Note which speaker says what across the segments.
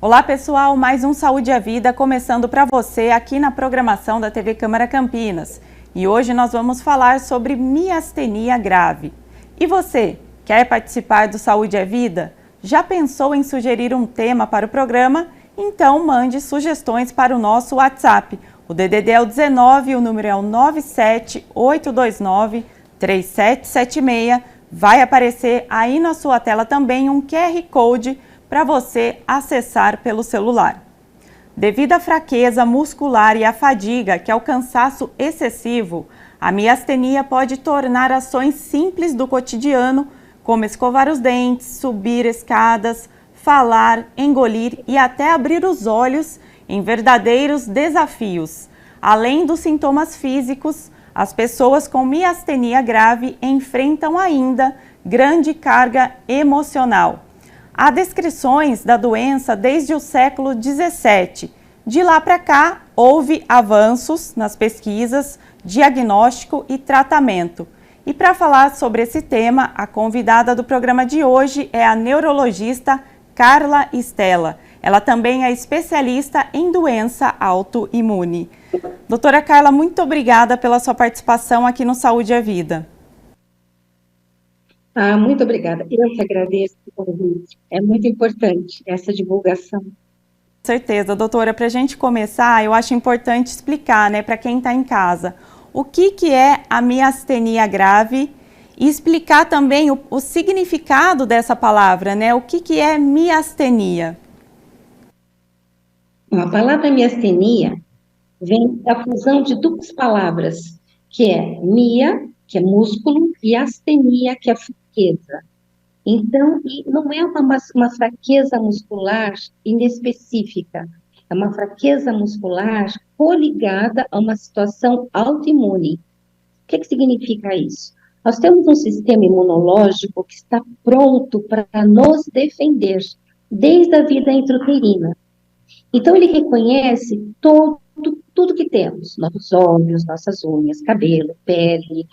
Speaker 1: Olá pessoal, mais um Saúde à Vida começando para você aqui na programação da TV Câmara Campinas. E hoje nós vamos falar sobre miastenia grave. E você, quer participar do Saúde à Vida? Já pensou em sugerir um tema para o programa? Então mande sugestões para o nosso WhatsApp. O DDD é o 19, o número é o 978293776. Vai aparecer aí na sua tela também um QR Code para você acessar pelo celular. Devido à fraqueza muscular e à fadiga, que é o cansaço excessivo, a miastenia pode tornar ações simples do cotidiano, como escovar os dentes, subir escadas, falar, engolir e até abrir os olhos, em verdadeiros desafios. Além dos sintomas físicos, as pessoas com miastenia grave enfrentam ainda grande carga emocional. Há descrições da doença desde o século XVII. De lá para cá, houve avanços nas pesquisas, diagnóstico e tratamento. E para falar sobre esse tema, a convidada do programa de hoje é a neurologista Carla Stella. Ela também é especialista em doença autoimune. Doutora Carla, muito obrigada pela sua participação aqui no Saúde à Vida.
Speaker 2: Muito obrigada. Eu que agradeço o convite. É muito importante essa divulgação.
Speaker 1: Com certeza, doutora. Para a gente começar, eu acho importante explicar, para quem está em casa, o que é a miastenia grave e explicar também o significado dessa palavra, O que é miastenia?
Speaker 2: A palavra miastenia vem da fusão de duas palavras, que é mia, que é músculo, e astenia, que é fraqueza. Então, não é uma fraqueza muscular inespecífica, é uma fraqueza muscular coligada a uma situação autoimune. O que significa isso? Nós temos um sistema imunológico que está pronto para nos defender desde a vida intrauterina. Então, ele reconhece tudo que temos, nossos olhos, nossas unhas, cabelo, pele,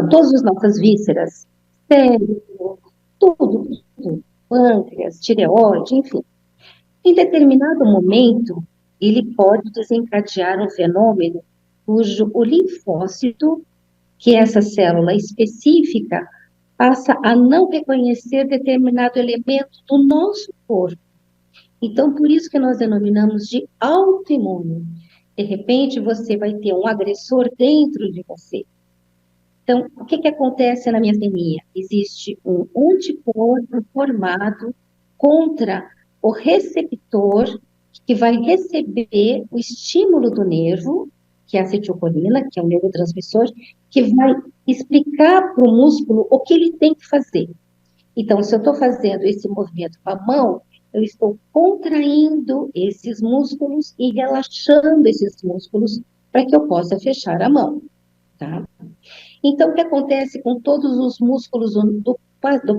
Speaker 2: todas as nossas vísceras, cérebro, tudo, pâncreas, tireoide, enfim. Em determinado momento, ele pode desencadear um fenômeno cujo o linfócito, que é essa célula específica, passa a não reconhecer determinado elemento do nosso corpo. Então, por isso que nós denominamos de autoimune. De repente, você vai ter um agressor dentro de você. Então, o que acontece na miastenia? Existe um anticorpo formado contra o receptor que vai receber o estímulo do nervo, que é a acetilcolina, que é um neurotransmissor, que vai explicar para o músculo o que ele tem que fazer. Então, se eu estou fazendo esse movimento com a mão, eu estou contraindo esses músculos e relaxando esses músculos para que eu possa fechar a mão, tá? Então, o que acontece com todos os músculos do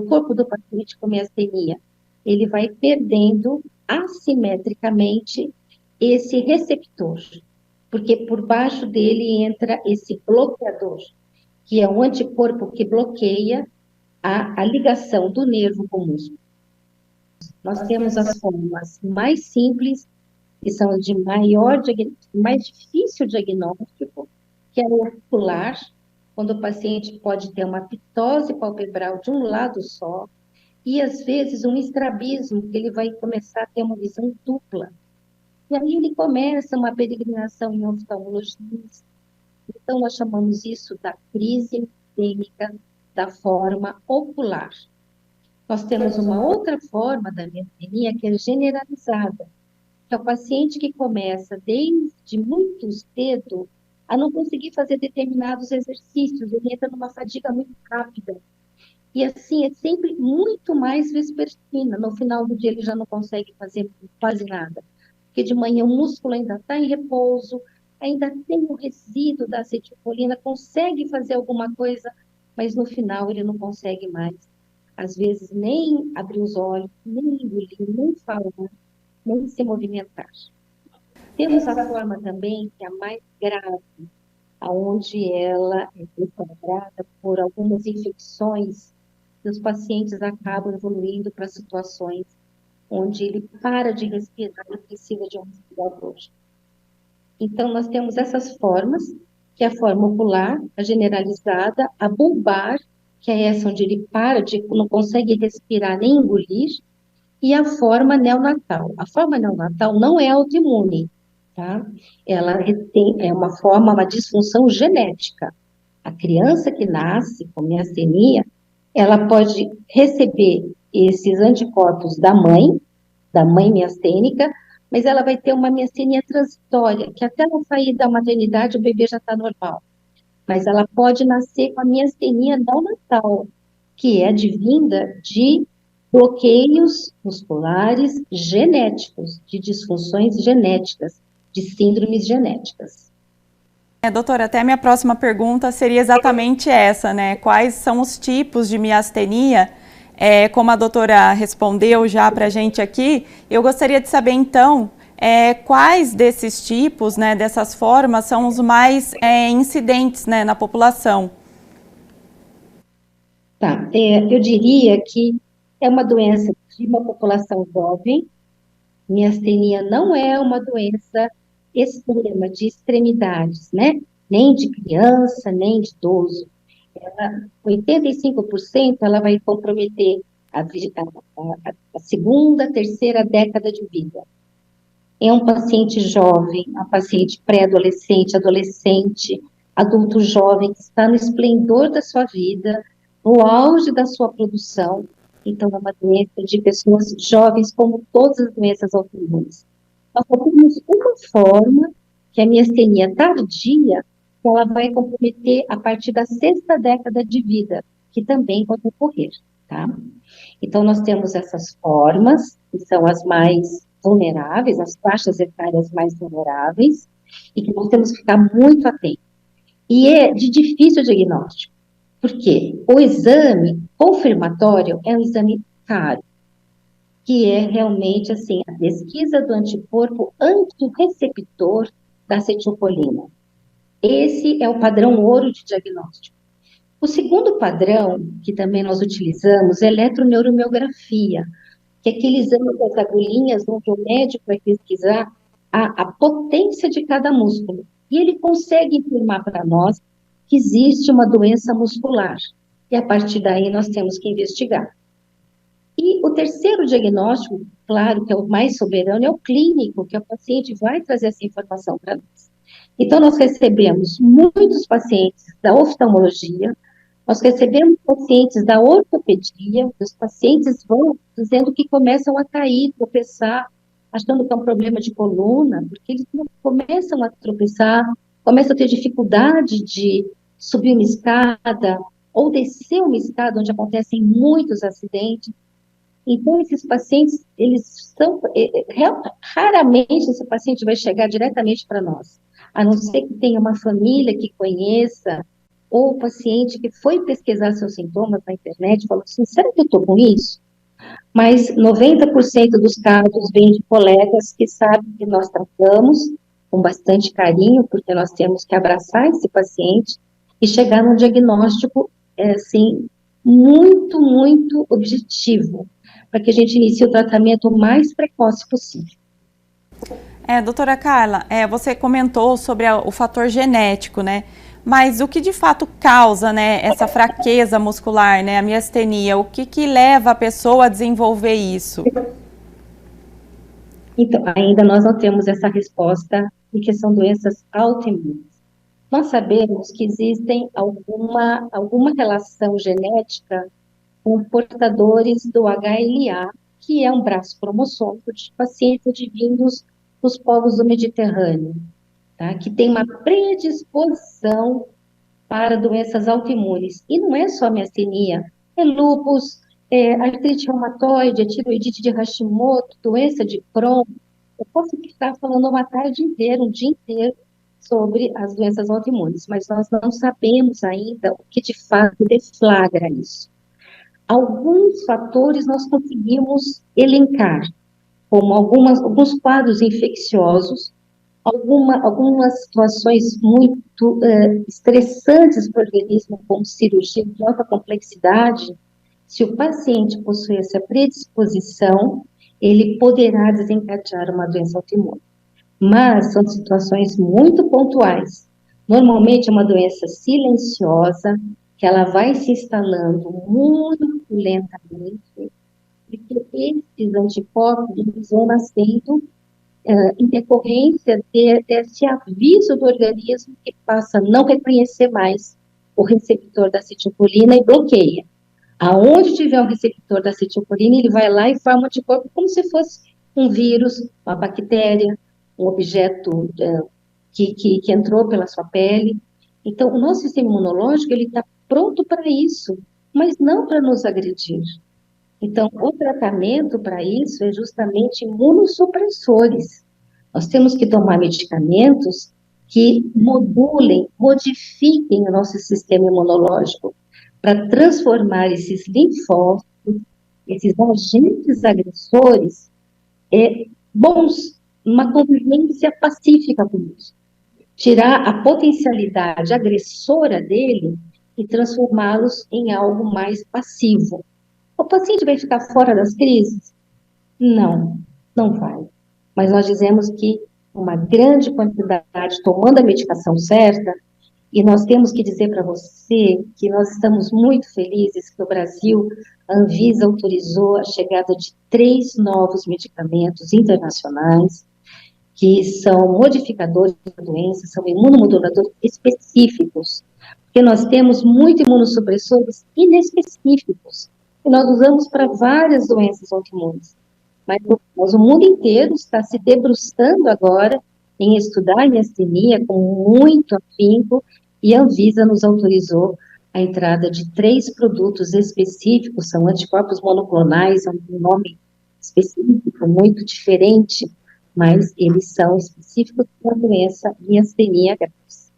Speaker 2: corpo do paciente com miastenia? Ele vai perdendo assimetricamente esse receptor, porque por baixo dele entra esse bloqueador, que é um anticorpo que bloqueia a ligação do nervo com o músculo. Nós temos as formas mais simples, que são de mais difícil diagnóstico, que é o ocular, quando o paciente pode ter uma ptose palpebral de um lado só, e às vezes um estrabismo, que ele vai começar a ter uma visão dupla. E aí ele começa uma peregrinação em oftalmologista. Então, nós chamamos isso da crise clínica da forma ocular. Nós temos uma outra forma da miastenia que é generalizada, que é o paciente que começa desde muito cedo a não conseguir fazer determinados exercícios, ele entra numa fadiga muito rápida. E assim, é sempre muito mais vespertina. No final do dia ele já não consegue fazer quase nada. Porque de manhã o músculo ainda está em repouso, ainda tem o resíduo da acetilcolina, consegue fazer alguma coisa, mas no final ele não consegue mais. Às vezes nem abrir os olhos, nem engolir, nem falar, nem se movimentar. Temos a forma também que é a mais grave, onde ela é deflagrada por algumas infecções e os pacientes acabam evoluindo para situações onde ele para de respirar e precisa de um respirador. Então, nós temos essas formas, que é a forma ocular, a generalizada, a bulbar, que é essa onde ele para de, não consegue respirar nem engolir, e a forma neonatal. A forma neonatal não é autoimune, tá? Ela é uma forma, uma disfunção genética. A criança que nasce com miastenia, ela pode receber esses anticorpos da mãe miastênica, mas ela vai ter uma miastenia transitória, que até ela sair da maternidade o bebê já está normal. Mas ela pode nascer com a miastenia não natal, que é advinda de bloqueios musculares genéticos, de disfunções genéticas, de síndromes genéticas.
Speaker 1: Doutora, até a minha próxima pergunta seria exatamente essa, né? Quais são os tipos de miastenia? Como a doutora respondeu já para a gente aqui, eu gostaria de saber, então, quais desses tipos, né, dessas formas, são os mais incidentes, né, na população?
Speaker 2: Tá, eu diria que é uma doença de uma população jovem. Miastenia não é uma doença extrema, de extremidades, né? Nem de criança, nem de idoso. 85% ela vai comprometer a segunda, terceira década de vida. É um paciente jovem, um paciente pré-adolescente, adolescente, adulto jovem, que está no esplendor da sua vida, no auge da sua produção. Então, é uma doença de pessoas jovens, como todas as doenças autoimunes. Nós só temos uma forma, que é a miastenia tardia, que ela vai comprometer a partir da sexta década de vida, que também pode ocorrer, tá? Então, nós temos essas formas, que são as mais vulneráveis, as faixas etárias mais vulneráveis, e que nós temos que ficar muito atentos. E é de difícil diagnóstico, porque o exame confirmatório é um exame caro, que é realmente, assim, a pesquisa do anticorpo antirreceptor da acetilcolina. Esse é o padrão ouro de diagnóstico. O segundo padrão, que também nós utilizamos, é eletroneuromiografia, que é aquele exame das agulhinhas onde o médico vai pesquisar a potência de cada músculo. E ele consegue informar para nós que existe uma doença muscular. E a partir daí nós temos que investigar. E o terceiro diagnóstico, claro, que é o mais soberano, é o clínico, que o paciente vai trazer essa informação para nós. Então, nós recebemos muitos pacientes da oftalmologia, nós recebemos pacientes da ortopedia, os pacientes vão dizendo que começam a cair, tropeçar, achando que é um problema de coluna, porque eles começam a tropeçar, começam a ter dificuldade de subir uma escada ou descer uma escada onde acontecem muitos acidentes. Então, esses pacientes, eles são, raramente esse paciente vai chegar diretamente para nós, a não ser que tenha uma família que conheça, ou o paciente que foi pesquisar seus sintomas na internet, falou assim, será que eu estou com isso? Mas 90% dos casos vêm de colegas que sabem que nós tratamos com bastante carinho, porque nós temos que abraçar esse paciente e chegar num diagnóstico, assim, muito, muito objetivo, para que a gente inicie o tratamento o mais precoce possível.
Speaker 1: Doutora Carla, você comentou sobre o fator genético, né? Mas o que de fato causa, né, essa fraqueza muscular, né, a miastenia? O que leva a pessoa a desenvolver isso?
Speaker 2: Então, ainda nós não temos essa resposta, porque são doenças autoimunes. Nós sabemos que existem alguma relação genética com portadores do HLA, que é um braço cromossômico de pacientes advindos dos povos do Mediterrâneo, tá? Que tem uma predisposição para doenças autoimunes. E não é só miastenia, é lúpus, artrite reumatoide, é tiroidite de Hashimoto, doença de Crohn. Eu posso ficar falando uma tarde inteira, um dia inteiro, sobre as doenças autoimunes, mas nós não sabemos ainda o que de fato deflagra isso. Alguns fatores nós conseguimos elencar, como alguns quadros infecciosos, algumas situações muito estressantes para o organismo, como cirurgia de alta complexidade. Se o paciente possui essa predisposição, ele poderá desencadear uma doença autoimune. Mas são situações muito pontuais. Normalmente é uma doença silenciosa, que ela vai se instalando muito lentamente, porque esses anticorpos eles vão nascendo em decorrência desse aviso do organismo que passa a não reconhecer mais o receptor da acetilcolina e bloqueia. Aonde tiver o receptor da acetilcolina, ele vai lá e forma anticorpo como se fosse um vírus, uma bactéria, um objeto que entrou pela sua pele. Então, o nosso sistema imunológico, ele está pronto para isso, mas não para nos agredir. Então, o tratamento para isso é justamente imunossupressores. Nós temos que tomar medicamentos que modulem, modifiquem o nosso sistema imunológico para transformar esses linfócitos, esses agentes agressores, bons, uma convivência pacífica com isso. Tirar a potencialidade agressora dele e transformá-los em algo mais passivo. O paciente vai ficar fora das crises? Não, não vai. Mas nós dizemos que uma grande quantidade, tomando a medicação certa, e nós temos que dizer para você que nós estamos muito felizes que o Brasil, a Anvisa autorizou a chegada de 3 novos medicamentos internacionais, que são modificadores da doença, são imunomoduladores específicos, porque nós temos muitos imunossupressores inespecíficos, que nós usamos para várias doenças autoimunes. Mas o mundo inteiro está se debruçando agora em estudar a miastenia com muito afinco, e a Anvisa nos autorizou a entrada de 3 produtos específicos, são anticorpos monoclonais, é um nome específico, muito diferente, mas eles são específicos para a doença miastenia graves.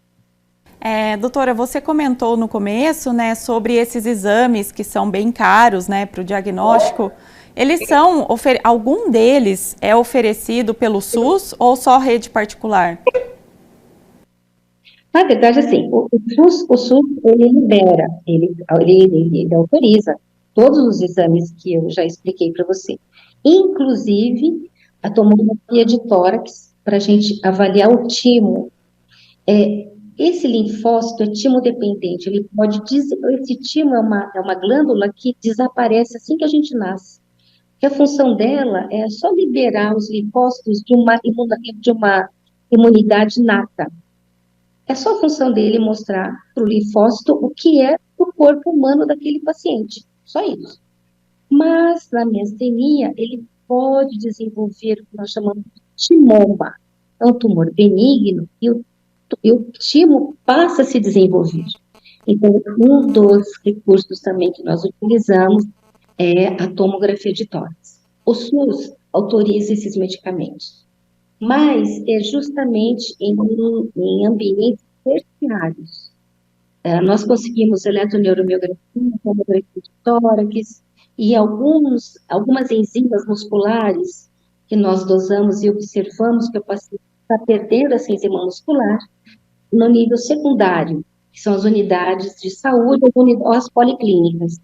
Speaker 1: Doutora, você comentou no começo, né, sobre esses exames que são bem caros, né, para o diagnóstico. Eles são, algum deles é oferecido pelo SUS ou só rede particular?
Speaker 2: Na verdade, assim, o SUS ele libera, ele autoriza todos os exames que eu já expliquei para você, inclusive a tomografia de tórax, para a gente avaliar o timo. Esse linfócito é timodependente, esse timo é uma glândula que desaparece assim que a gente nasce. Que a função dela é só liberar os linfócitos de uma imunidade nata. É só a função dele mostrar para o linfócito o que é o corpo humano daquele paciente. Só isso. Mas, na miastenia, ele pode desenvolver o que nós chamamos de timoma. É um tumor benigno e o timo passa a se desenvolver. Então, um dos recursos também que nós utilizamos é a tomografia de tórax. O SUS autoriza esses medicamentos, mas é justamente em ambientes terciários. Nós conseguimos eletroneuromiografia, tomografia de tórax e algumas enzimas musculares que nós dosamos e observamos que o paciente está perdendo essa enzima muscular no nível secundário, que são as unidades de saúde ou as policlínicas.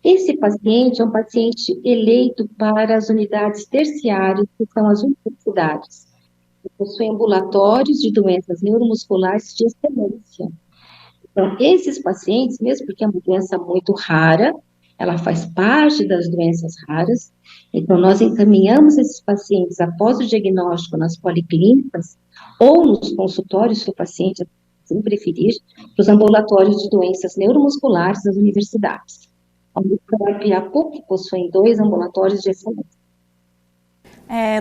Speaker 2: Esse paciente é um paciente eleito para as unidades terciárias, que são as universidades, que possuem ambulatórios de doenças neuromusculares de excelência. Então, esses pacientes, mesmo porque é uma doença muito rara, ela faz parte das doenças raras, então nós encaminhamos esses pacientes após o diagnóstico nas policlínicas ou nos consultórios, se o paciente assim preferir, para os ambulatórios de doenças neuromusculares das universidades. A UFRJ e a PUC possuem 2 ambulatórios de excelência.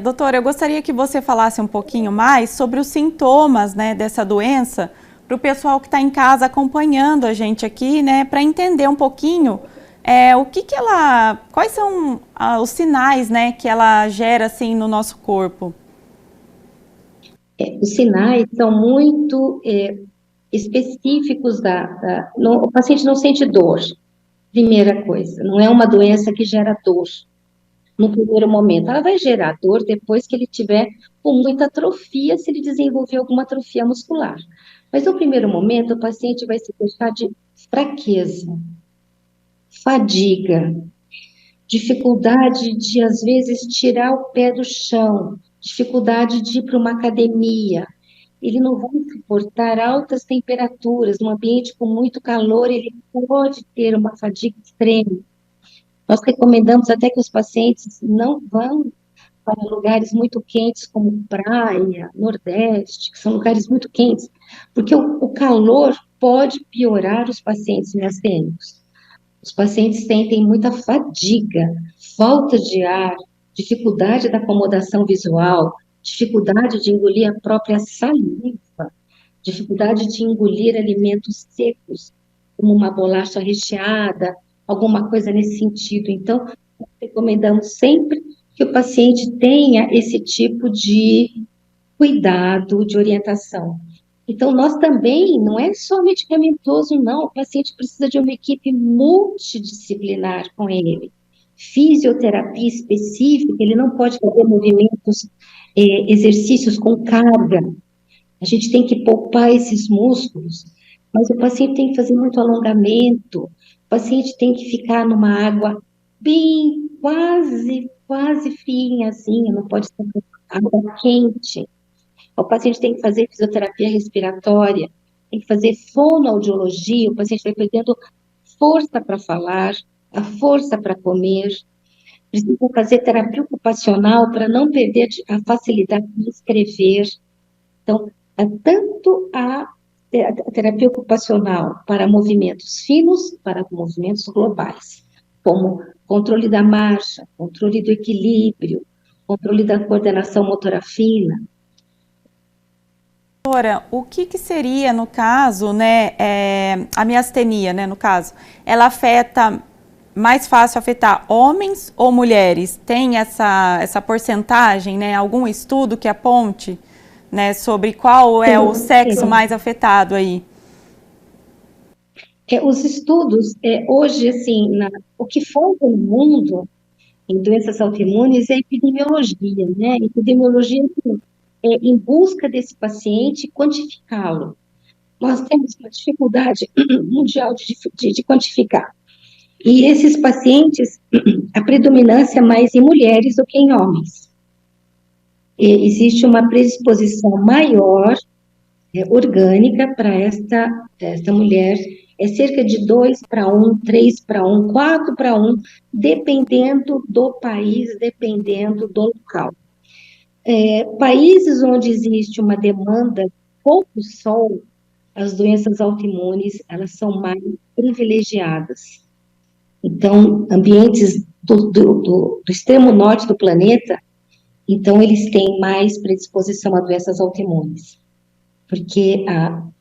Speaker 1: Doutora, eu gostaria que você falasse um pouquinho mais sobre os sintomas, né, dessa doença, para o pessoal que está em casa acompanhando a gente aqui, né, para entender um pouquinho quais são os sinais, né, que ela gera assim no nosso corpo.
Speaker 2: Os sinais são muito específicos o paciente não sente dor, primeira coisa, não é uma doença que gera dor no primeiro momento, ela vai gerar dor depois que ele tiver com muita atrofia, se ele desenvolver alguma atrofia muscular. Mas no primeiro momento, o paciente vai se queixar de fraqueza, fadiga, dificuldade de, às vezes, tirar o pé do chão, dificuldade de ir para uma academia. Ele não vai suportar altas temperaturas, num ambiente com muito calor, ele pode ter uma fadiga extrema. Nós recomendamos até que os pacientes não vão para lugares muito quentes, como praia, Nordeste, que são lugares muito quentes, porque o calor pode piorar os pacientes miastênicos. Os pacientes sentem muita fadiga, falta de ar, dificuldade da acomodação visual, dificuldade de engolir a própria saliva, dificuldade de engolir alimentos secos, como uma bolacha recheada, alguma coisa nesse sentido. Então, recomendamos sempre que o paciente tenha esse tipo de cuidado, de orientação. Então, nós também, não é só medicamentoso, não, o paciente precisa de uma equipe multidisciplinar com ele. Fisioterapia específica, ele não pode fazer movimentos, exercícios com carga. A gente tem que poupar esses músculos, mas o paciente tem que fazer muito alongamento, o paciente tem que ficar numa água bem, quase friazinha, não pode ser água quente. O paciente tem que fazer fisioterapia respiratória, tem que fazer fonoaudiologia, o paciente vai perdendo força para falar, a força para comer, precisa fazer terapia ocupacional para não perder a facilidade de escrever. Então, tanto a terapia ocupacional para movimentos finos, para movimentos globais, como controle da marcha, controle do equilíbrio, controle da coordenação motora fina.
Speaker 1: Doutora, o que seria, no caso, né, a miastenia, né, no caso, ela afeta, mais fácil afetar homens ou mulheres? Tem essa porcentagem, né, algum estudo que aponte, né, sobre qual é o sexo mais afetado aí?
Speaker 2: Os estudos, hoje, assim, o que falta no mundo em doenças autoimunes é epidemiologia, né? Epidemiologia em busca desse paciente, quantificá-lo. Nós temos uma dificuldade mundial de quantificar. E esses pacientes, a predominância é mais em mulheres do que em homens. E existe uma predisposição maior, orgânica, para esta mulher, é cerca de 2:1, 3:1, 4:1, dependendo do país, dependendo do local. Países onde existe uma demanda pouco sol, as doenças autoimunes, elas são mais privilegiadas. Então, ambientes do extremo norte do planeta, então eles têm mais predisposição a doenças autoimunes. Porque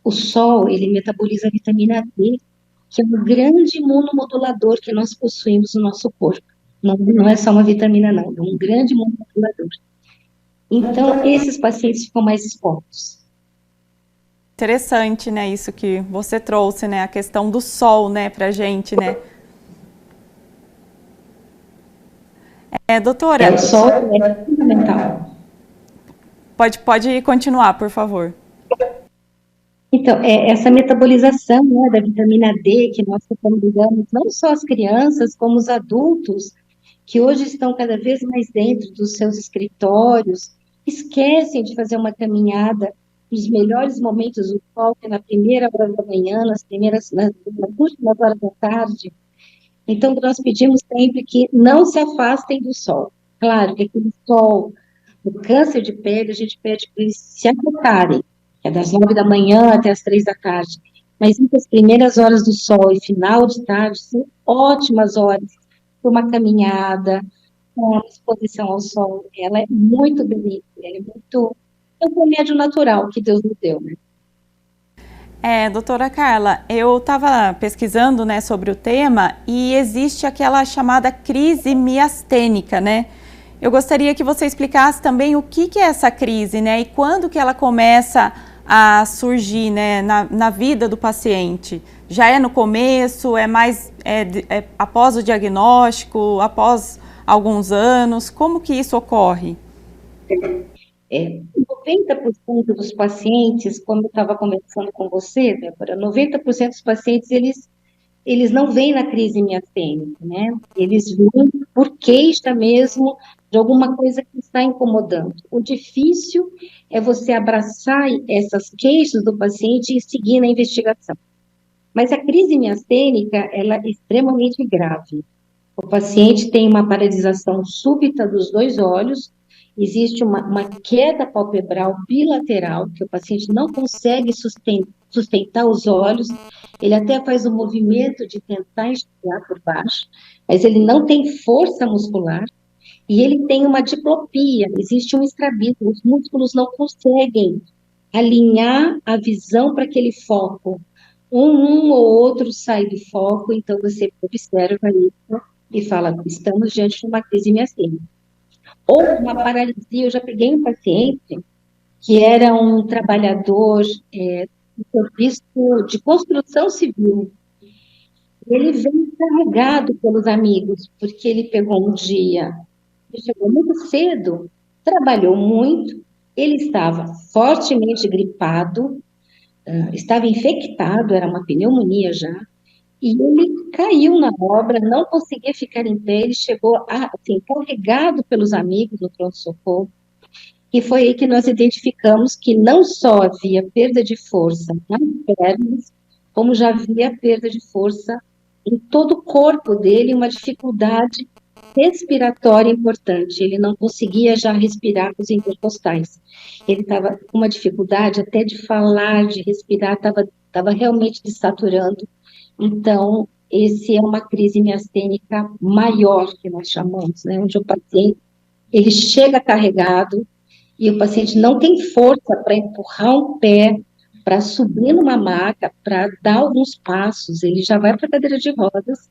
Speaker 2: o sol, ele metaboliza a vitamina D, que é um grande imunomodulador que nós possuímos no nosso corpo. Não é só uma vitamina, não, é um grande imunomodulador. Então, esses pacientes ficam mais expostos.
Speaker 1: Interessante, né, isso que você trouxe, né, a questão do sol, né, pra gente, né. Doutora...
Speaker 2: O sol é fundamental.
Speaker 1: Pode continuar, por favor.
Speaker 2: Então, essa metabolização, né, da vitamina D, que nós recomendamos, não só as crianças, como os adultos, que hoje estão cada vez mais dentro dos seus escritórios, esquecem de fazer uma caminhada nos melhores momentos do sol, que é na primeira hora da manhã, nas últimas horas da tarde. Então, nós pedimos sempre que não se afastem do sol. Claro que aquele sol, o câncer de pele, a gente pede para eles se acostarem, que é das 9 da manhã até as 3 da tarde. Mas as primeiras horas do sol e final de tarde são ótimas horas para uma caminhada, uma exposição ao sol. Ela é muito bonita, ela é um remédio natural que Deus nos deu, né?
Speaker 1: Doutora Carla, eu estava pesquisando, né, sobre o tema e existe aquela chamada crise miastênica, né? Eu gostaria que você explicasse também o que é essa crise, né, e quando que ela começa a surgir, né, na vida do paciente. Já é no começo, é mais após o diagnóstico, após alguns anos, como que isso ocorre?
Speaker 2: 90% dos pacientes, como eu estava conversando com você, Débora, 90% dos pacientes, eles eles não vêm na crise miastênica, né? Eles vêm por queixa mesmo de alguma coisa que está incomodando. O difícil é você abraçar essas queixas do paciente e seguir na investigação. Mas a crise miastênica, ela é extremamente grave. O paciente tem uma paralisação súbita dos dois olhos, existe uma queda palpebral bilateral, que o paciente não consegue sustentar os olhos, ele até faz o movimento de tentar enxergar por baixo, mas ele não tem força muscular, e ele tem uma diplopia, existe um estrabismo, os músculos não conseguem alinhar a visão para aquele foco. Um ou outro sai do foco, então você observa isso e fala, estamos diante de uma crise miastênica. Ou uma paralisia, eu já peguei um paciente que era um trabalhador do serviço de construção civil. Ele veio carregado pelos amigos, porque ele pegou um dia, ele chegou muito cedo, trabalhou muito, ele estava fortemente gripado, estava infectado, era uma pneumonia já, e ele caiu na obra, não conseguia ficar em pé, ele chegou assim, carregado pelos amigos no pronto-socorro, e foi aí que nós identificamos que não só havia perda de força nas pernas, como já havia perda de força em todo o corpo dele, uma dificuldade respiratória importante, ele não conseguia já respirar com os intercostais, ele estava com uma dificuldade até de falar, de respirar, estava realmente desaturando. Então, esse é uma crise miastênica maior, que nós chamamos, né, onde o paciente, ele chega carregado, e o paciente não tem força para empurrar um pé, para subir numa maca, para dar alguns passos, ele já vai para a cadeira de rodas,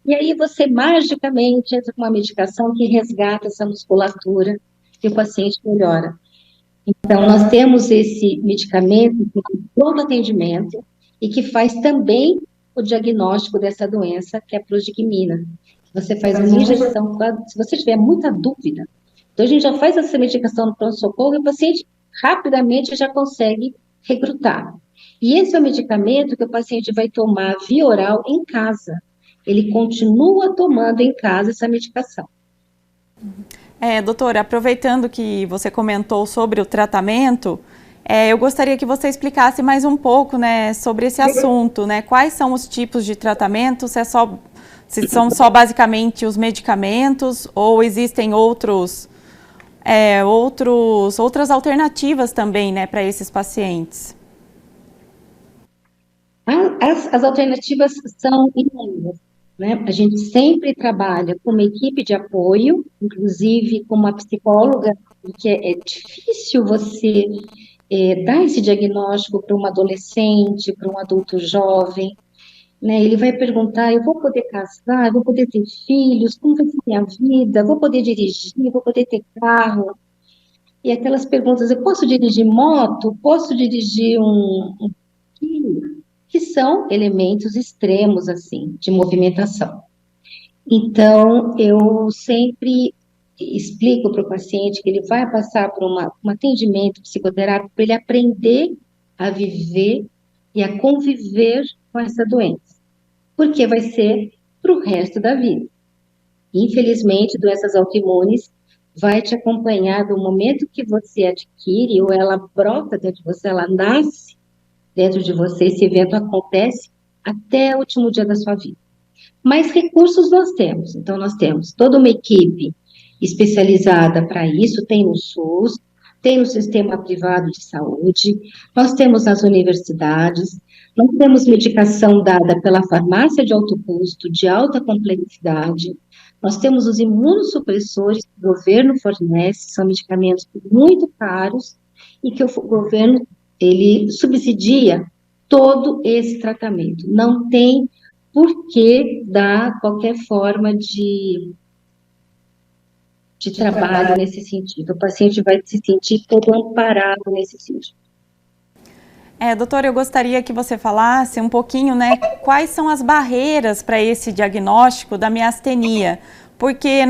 Speaker 2: e aí você magicamente entra com uma medicação que resgata essa musculatura e o paciente melhora. Então, nós temos esse medicamento que tem pronto atendimento e que faz também o diagnóstico dessa doença, que é a prosigmina. Você faz uma injeção, se você tiver muita dúvida, então a gente já faz essa medicação no pronto-socorro e o paciente rapidamente já consegue recrutar. E esse é o medicamento que o paciente vai tomar via oral em casa. Ele continua tomando em casa essa medicação.
Speaker 1: Doutora, aproveitando que você comentou sobre o tratamento, eu gostaria que você explicasse mais um pouco, né, sobre esse assunto, né? Quais são os tipos de tratamento, se são só basicamente os medicamentos ou existem outras alternativas também, né, para esses pacientes?
Speaker 2: As alternativas são inúmeras, né? A gente sempre trabalha com uma equipe de apoio, inclusive com uma psicóloga, porque é difícil você dar esse diagnóstico para um adolescente, para um adulto jovem, né? Ele vai perguntar, eu vou poder casar, eu vou poder ter filhos, como vai ser minha vida, vou poder dirigir, vou poder ter carro, e aquelas perguntas, eu posso dirigir moto, posso dirigir um que são elementos extremos, assim, de movimentação. Então, eu sempre explico para o paciente que ele vai passar por um atendimento psicoterápico para ele aprender a viver e a conviver com essa doença, porque vai ser para o resto da vida. Infelizmente, doenças autoimunes vai te acompanhar do momento que você adquire, ou ela brota dentro de você, ela nasce dentro de você, esse evento acontece até o último dia da sua vida. Mas recursos nós temos, então nós temos toda uma equipe especializada para isso, tem no SUS, tem no sistema privado de saúde, nós temos nas universidades, nós temos medicação dada pela farmácia de alto custo, de alta complexidade, nós temos os imunossupressores que o governo fornece, são medicamentos muito caros e que o governo ele subsidia todo esse tratamento. Não tem por que dar qualquer forma de trabalho nesse sentido. O paciente vai se sentir todo amparado nesse sentido.
Speaker 1: Doutora, eu gostaria que você falasse um pouquinho, né, quais são as barreiras para esse diagnóstico da miastenia, porque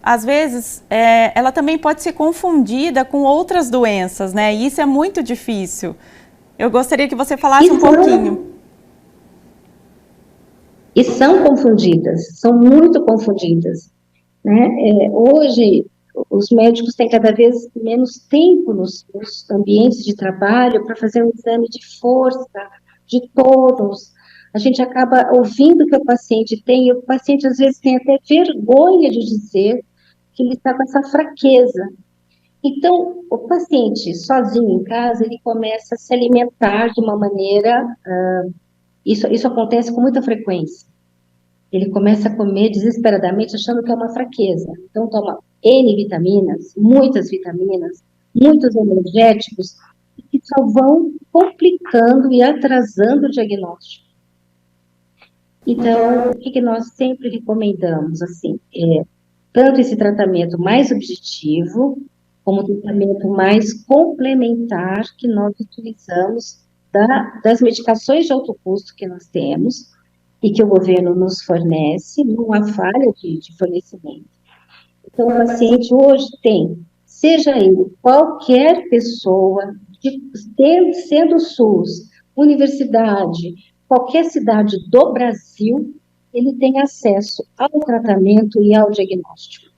Speaker 1: às vezes ela também pode ser confundida com outras doenças, né, e isso é muito difícil. Eu gostaria que você falasse um pouquinho.
Speaker 2: E são confundidas, são muito confundidas, né? Hoje, os médicos têm cada vez menos tempo nos ambientes de trabalho para fazer um exame de força, de tônus. A gente acaba ouvindo o que o paciente tem, e o paciente às vezes tem até vergonha de dizer que ele está com essa fraqueza. Então, o paciente sozinho em casa, ele começa a se alimentar de uma maneira, isso acontece com muita frequência. Ele começa a comer desesperadamente, achando que é uma fraqueza. Então, toma N vitaminas, muitos energéticos, que só vão complicando e atrasando o diagnóstico. Então, o que nós sempre recomendamos, assim, tanto esse tratamento mais objetivo, como o tratamento mais complementar que nós utilizamos das medicações de alto custo que nós temos, e que o governo nos fornece, não há falha de fornecimento. Então, o paciente hoje tem, seja ele qualquer pessoa, sendo SUS, universidade, qualquer cidade do Brasil, ele tem acesso ao tratamento e ao diagnóstico.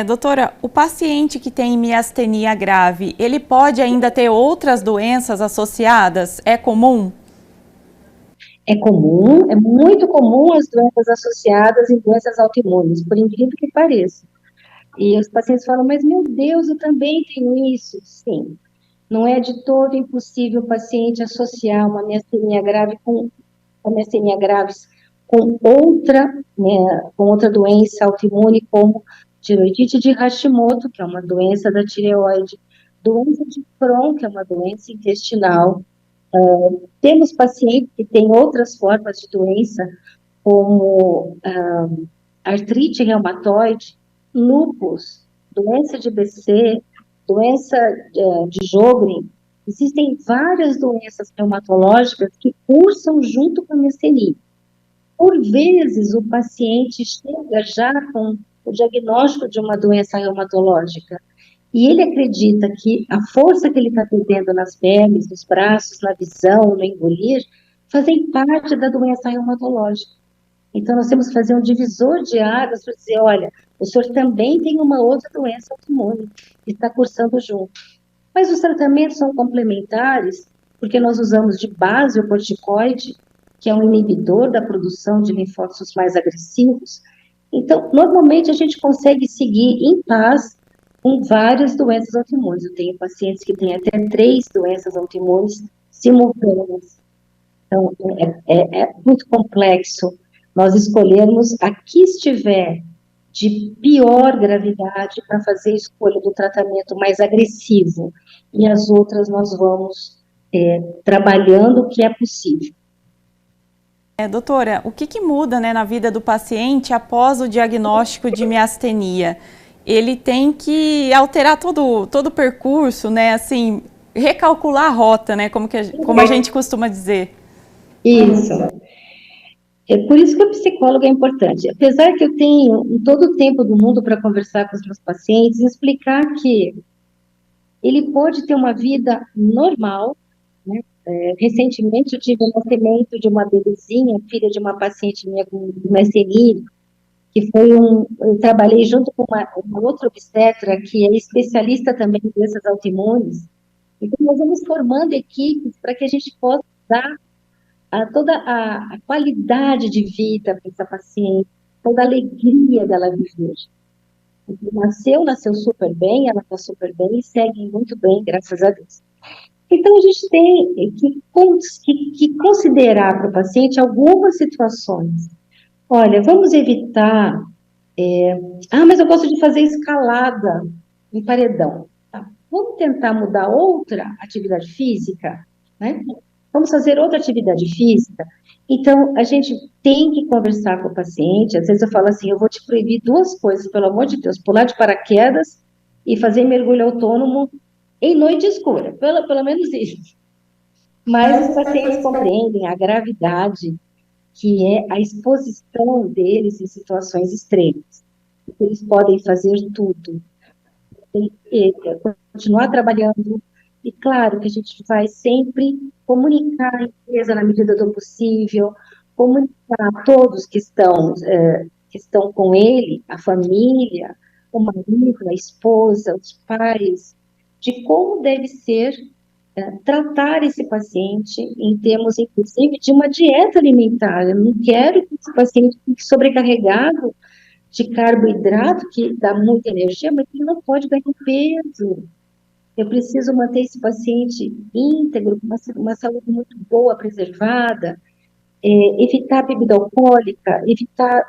Speaker 1: Doutora, o paciente que tem miastenia grave, ele pode ainda ter outras doenças associadas? É comum?
Speaker 2: É comum, é muito comum as doenças associadas em doenças autoimunes, por incrível que pareça. E os pacientes falam, mas meu Deus, eu também tenho isso. Sim, não é de todo impossível o paciente associar uma miastenia grave com miastenia graves com outra doença autoimune, como tiroidite de Hashimoto, que é uma doença da tireoide, doença de Crohn, que é uma doença intestinal. Temos pacientes que têm outras formas de doença, como artrite reumatoide, lúpus, doença de BC, doença de Sjögren. Existem várias doenças reumatológicas que cursam junto com a miastenia. Por vezes, o paciente chega já com o diagnóstico de uma doença reumatológica e ele acredita que a força que ele está perdendo nas pernas, nos braços, na visão, no engolir, fazem parte da doença reumatológica. Então, nós temos que fazer um divisor de águas para dizer, olha, o senhor também tem uma outra doença autoimune que está cursando junto. Mas os tratamentos são complementares, porque nós usamos de base o corticoide, que é um inibidor da produção de linfócitos mais agressivos. Então, normalmente a gente consegue seguir em paz com várias doenças autoimunes. Eu tenho pacientes que têm até 3 doenças autoimunes simultâneas. Então, é muito complexo nós escolhermos a que estiver de pior gravidade para fazer a escolha do tratamento mais agressivo, e as outras nós vamos trabalhando o que é possível.
Speaker 1: Doutora, o que muda, né, na vida do paciente após o diagnóstico de miastenia? Ele tem que alterar todo o percurso, né, assim, recalcular a rota, né, como a gente costuma dizer.
Speaker 2: Isso. É por isso que o psicólogo é importante. Apesar que eu tenho todo o tempo do mundo para conversar com os meus pacientes e explicar que ele pode ter uma vida normal, né? Recentemente eu tive o nascimento de uma bebezinha, filha de uma paciente minha com miastenia, que foi eu trabalhei junto com uma outra obstetra que é especialista também em doenças autoimunes. Então nós vamos formando equipes para que a gente possa dar toda a qualidade de vida para essa paciente, toda a alegria dela viver. Nasceu super bem, ela está super bem e segue muito bem, graças a Deus. Então, a gente tem que considerar para o paciente algumas situações. Olha, vamos evitar... mas eu gosto de fazer escalada em paredão. Tá? Vamos tentar mudar outra atividade física, né? Vamos fazer outra atividade física. Então, a gente tem que conversar com o paciente. Às vezes eu falo assim, eu vou te proibir 2 coisas, pelo amor de Deus, pular de paraquedas e fazer mergulho autônomo em noite escura, pelo menos isso. Mas os pacientes compreendem a gravidade que é a exposição deles em situações extremas. Eles podem fazer tudo. Tem que continuar trabalhando. E claro que a gente vai sempre comunicar a empresa na medida do possível, comunicar a todos que estão com ele, a família, o marido, a esposa, os pais, de como deve ser tratar esse paciente em termos, inclusive, de uma dieta alimentar. Eu não quero que esse paciente fique sobrecarregado de carboidrato, que dá muita energia, mas ele não pode ganhar peso. Eu preciso manter esse paciente íntegro, com uma saúde muito boa, preservada, evitar bebida alcoólica, evitar,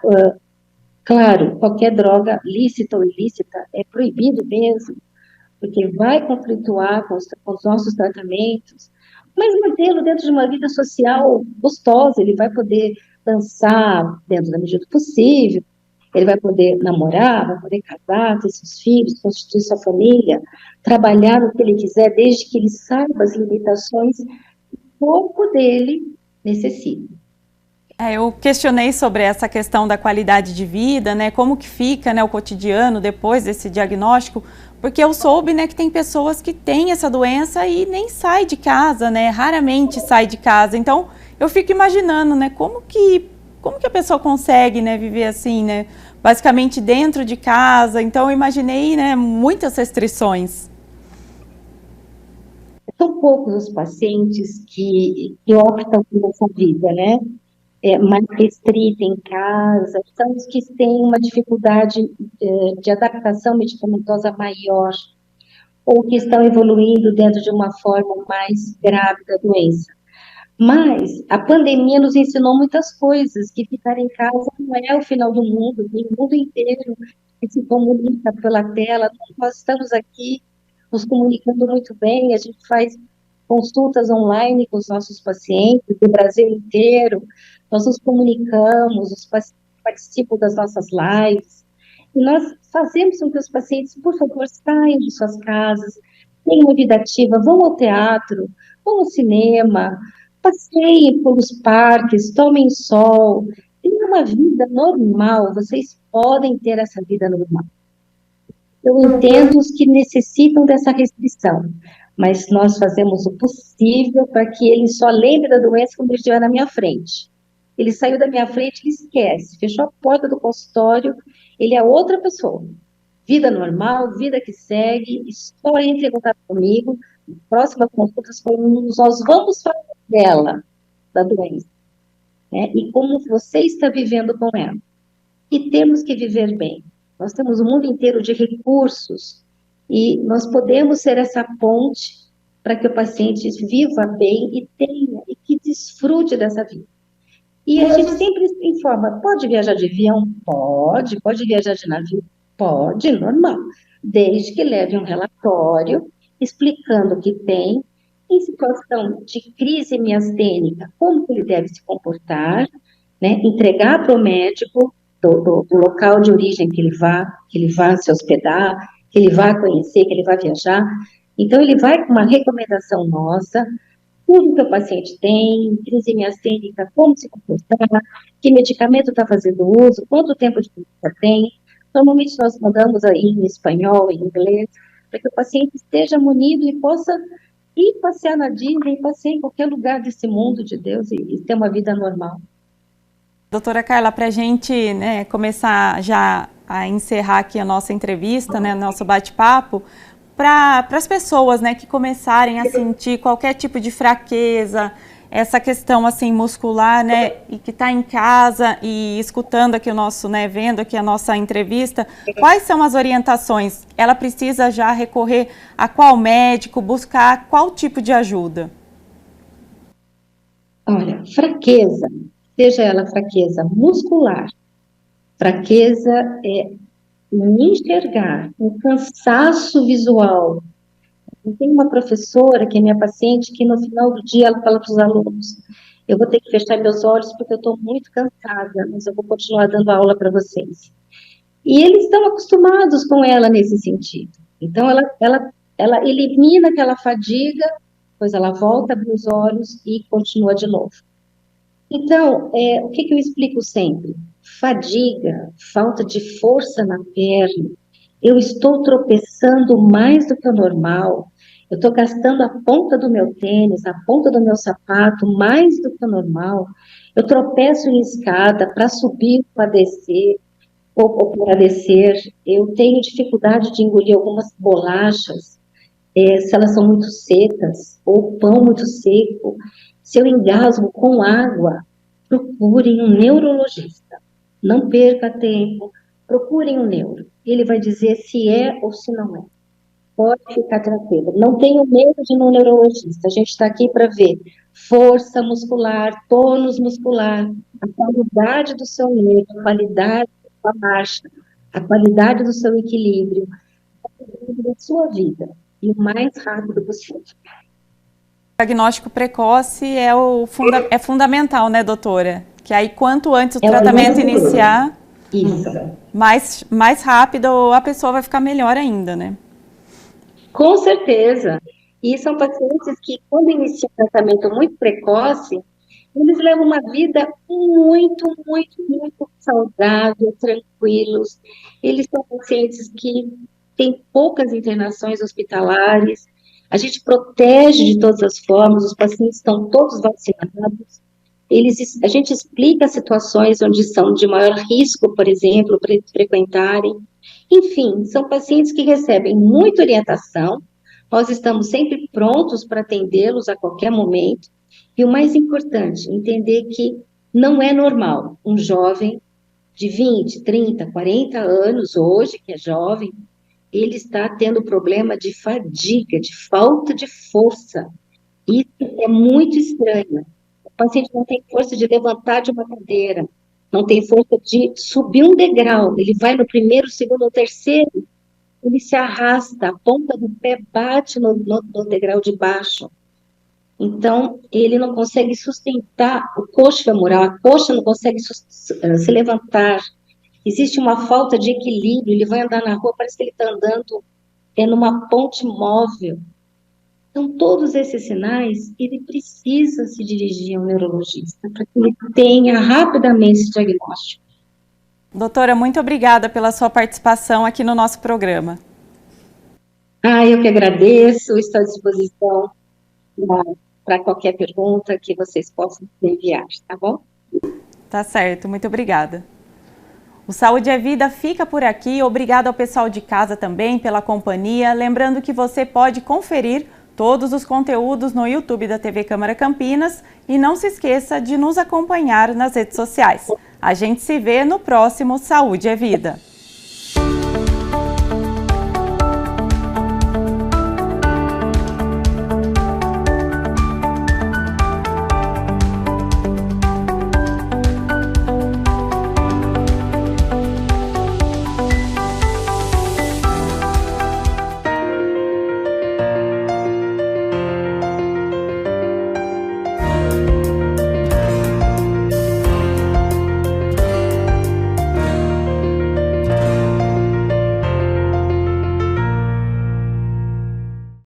Speaker 2: claro, qualquer droga lícita ou ilícita, é proibido mesmo, porque vai conflituar com os nossos tratamentos, mas mantê-lo dentro de uma vida social gostosa, ele vai poder dançar dentro da medida do possível, ele vai poder namorar, vai poder casar, ter seus filhos, constituir sua família, trabalhar no que ele quiser, desde que ele saiba as limitações que o corpo dele necessita.
Speaker 1: Eu questionei sobre essa questão da qualidade de vida, né? Como que fica, né, o cotidiano depois desse diagnóstico, porque eu soube, né, que tem pessoas que têm essa doença e nem sai de casa, né? Raramente sai de casa. Então, eu fico imaginando, né, como que a pessoa consegue, né, viver assim, né? Basicamente dentro de casa. Então, eu imaginei, né, muitas restrições.
Speaker 2: São poucos os pacientes que optam por essa vida, né? Mais restrita em casa, são os que têm uma dificuldade de adaptação medicamentosa maior, ou que estão evoluindo dentro de uma forma mais grave da doença. Mas a pandemia nos ensinou muitas coisas, que ficar em casa não é o final do mundo, o mundo inteiro que se comunica pela tela, nós estamos aqui nos comunicando muito bem, a gente faz consultas online com os nossos pacientes do Brasil inteiro, nós nos comunicamos, os pacientes participam das nossas lives, e nós fazemos com que os pacientes, por favor, saiam de suas casas, tenham uma vida ativa, vão ao teatro, vão ao cinema, passeiem pelos parques, tomem sol, tenham uma vida normal, vocês podem ter essa vida normal. Eu entendo os que necessitam dessa restrição, mas nós fazemos o possível para que ele só lembre da doença quando ele estiver na minha frente. Ele saiu da minha frente, ele esquece, fechou a porta do consultório, ele é outra pessoa. Vida normal, vida que segue, só entre em contato comigo, próxima consulta, nós vamos falar dela, da doença, né? E como você está vivendo com ela. E temos que viver bem. Nós temos um mundo inteiro de recursos e nós podemos ser essa ponte para que o paciente viva bem e tenha, e que desfrute dessa vida. E a gente sempre informa, pode viajar de avião? Pode viajar de navio? Pode, normal, desde que leve um relatório explicando o que tem, em situação de crise miastênica, como que ele deve se comportar, né? Entregar para o médico do local de origem que ele vá se hospedar, que ele vá conhecer, que ele vá viajar. Então, ele vai com uma recomendação nossa, tudo que o paciente tem, crise miastênica, como se comportar, que medicamento está fazendo uso, quanto tempo de consulta tem. Normalmente nós mandamos aí em espanhol, em inglês, para que o paciente esteja munido e possa ir passear na Disney, passear em qualquer lugar desse mundo de Deus e ter uma vida normal.
Speaker 1: Doutora Carla, para a gente, né, começar já a encerrar aqui a nossa entrevista, né, nosso bate-papo, para as pessoas, né, que começarem a sentir qualquer tipo de fraqueza, essa questão assim muscular, né, e que está em casa e escutando aqui o nosso, né, vendo aqui a nossa entrevista, quais são as orientações? Ela precisa já recorrer a qual médico, buscar qual tipo de ajuda?
Speaker 2: Olha, fraqueza, seja ela fraqueza muscular, fraqueza em enxergar, um cansaço visual. Eu tenho uma professora que é minha paciente, que no final do dia ela fala para os alunos, eu vou ter que fechar meus olhos porque eu estou muito cansada, mas eu vou continuar dando aula para vocês. E eles estão acostumados com ela nesse sentido. Então, ela elimina aquela fadiga, depois ela volta, abre os olhos e continua de novo. Então, o que eu explico sempre? Fadiga, falta de força na perna, eu estou tropeçando mais do que o normal, eu estou gastando a ponta do meu tênis, a ponta do meu sapato mais do que o normal, Eu tropeço em escada para subir, para descer, ou para descer. Eu tenho dificuldade de engolir algumas bolachas, se elas são muito secas, ou pão muito seco. Se eu engasgo com água, procurem um neurologista. Não perca tempo, procurem um neuro. Ele vai dizer se é ou se não é. Pode ficar tranquilo. Não tenho medo de ir no neurologista. A gente está aqui para ver força muscular, tônus muscular, a qualidade do seu nervo, a qualidade da marcha, a qualidade do seu equilíbrio, a qualidade da sua vida. E o mais rápido possível.
Speaker 1: O diagnóstico precoce é fundamental, né, doutora? Que aí, quanto antes o tratamento iniciar, mais rápido a pessoa vai ficar melhor ainda, né?
Speaker 2: Com certeza. E são pacientes que, quando iniciam um tratamento muito precoce, eles levam uma vida muito, muito, muito saudável, tranquilos. Eles são pacientes que têm poucas internações hospitalares. A gente protege de todas as formas, os pacientes estão todos vacinados. A gente explica situações onde são de maior risco, por exemplo, para eles frequentarem. Enfim, são pacientes que recebem muita orientação. Nós estamos sempre prontos para atendê-los a qualquer momento. E o mais importante, entender que não é normal um jovem de 20, 30, 40 anos hoje, que é jovem, ele está tendo problema de fadiga, de falta de força. Isso é muito estranho. O paciente não tem força de levantar de uma cadeira, não tem força de subir um degrau. Ele vai no primeiro, segundo ou terceiro, ele se arrasta, a ponta do pé bate no degrau de baixo. Então, ele não consegue sustentar o coxo femoral, a coxa não consegue se levantar. Existe uma falta de equilíbrio, ele vai andar na rua, parece que ele está andando numa ponte móvel. Então, todos esses sinais, ele precisa se dirigir a um neurologista para que ele tenha rapidamente esse diagnóstico.
Speaker 1: Doutora, muito obrigada pela sua participação aqui no nosso programa.
Speaker 2: Eu que agradeço, estou à disposição para qualquer pergunta que vocês possam enviar, tá bom?
Speaker 1: Tá certo, muito obrigada. O Saúde é Vida fica por aqui. Obrigada ao pessoal de casa também pela companhia. Lembrando que você pode conferir todos os conteúdos no YouTube da TV Câmara Campinas e não se esqueça de nos acompanhar nas redes sociais. A gente se vê no próximo Saúde é Vida.